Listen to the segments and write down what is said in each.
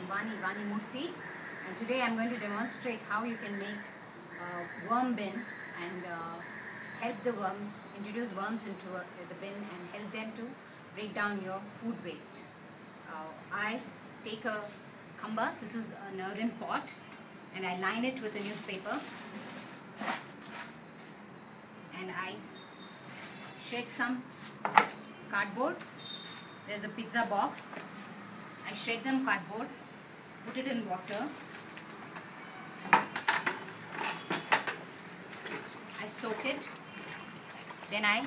Vani Murthy, and today I'm going to demonstrate how you can make a worm bin and help the worms, introduce worms into the bin and help them to break down your food waste. I take a khamba, this is an earthen pot, and I line it with a newspaper and I shred some cardboard. There's a pizza box. I shred them cardboard, put it in water. I soak it. Then I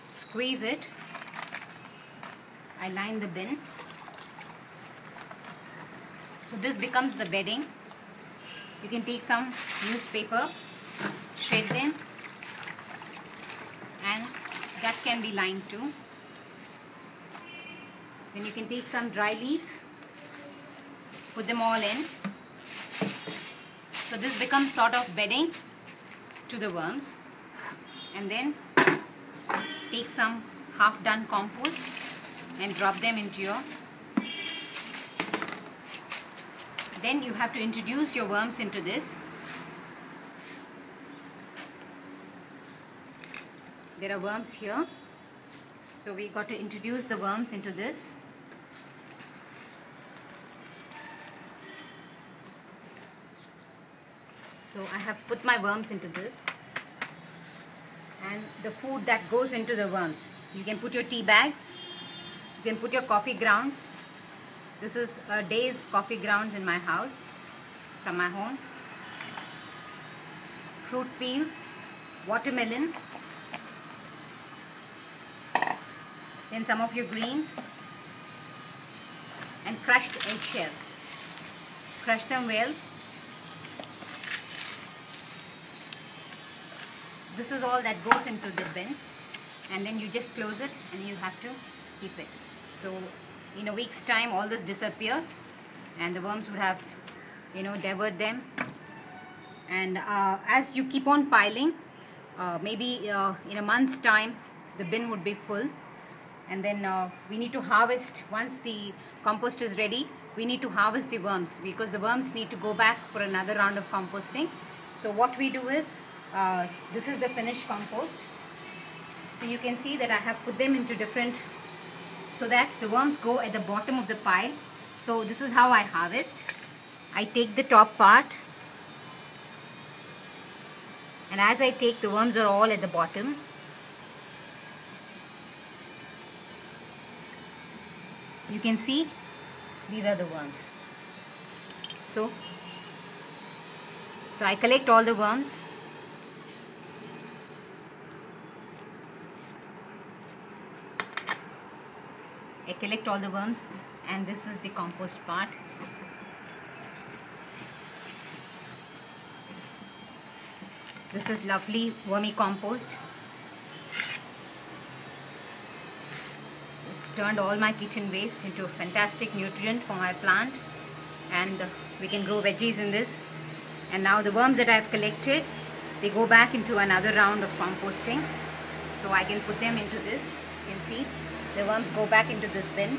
squeeze it. I line the bin. So this becomes the bedding. You can take some newspaper, shred them, and that can be lined too. Then you can take some dry leaves, put them all in. So this becomes sort of bedding to the worms. And then take some half done compost and drop them into your. Then you have to introduce your worms into this. There are worms here. So we got to introduce the worms into this. So I have put my worms into this. And the food that goes into the worms. You can put your tea bags. You can put your coffee grounds. This is a day's coffee grounds in my house from my home. Fruit peels, watermelon. Then some of your greens and crushed eggshells. Crush them well. This is all that goes into the bin, and then you just close it and you have to keep it. So in a week's time all this disappear and the worms would have devoured them. And as you keep on piling, maybe in a month's time the bin would be full. And then we need to harvest, once the compost is ready, we need to harvest the worms because the worms need to go back for another round of composting. So what we do is, this is the finished compost. So you can see that I have put them into different, so that the worms go at the bottom of the pile. So this is how I harvest. I take the top part, and as I take, the worms are all at the bottom. You can see these are the worms. So I collect all the worms. I collect all the worms, and this is the compost part. This is lovely wormy compost. It's turned all my kitchen waste into a fantastic nutrient for my plant, and we can grow veggies in this. And now the worms that I have collected, they go back into another round of composting. So I can put them into this. You can see the worms go back into this bin.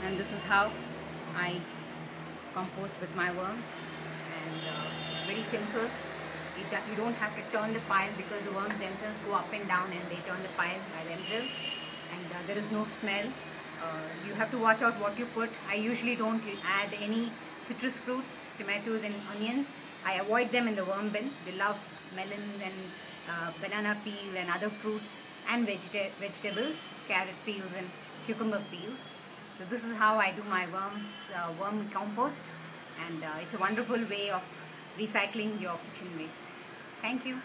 And this is how I compost with my worms. And it's very simple. You don't have to turn the pile because the worms themselves go up and down and they turn the pile by themselves. And there is no smell. You have to watch out what you put. I usually don't add any citrus fruits, tomatoes and onions. I avoid them in the worm bin. They love melons and banana peel and other fruits and vegetables, carrot peels and cucumber peels. So this is how I do my worm compost, and it's a wonderful way of recycling your kitchen waste. Thank you.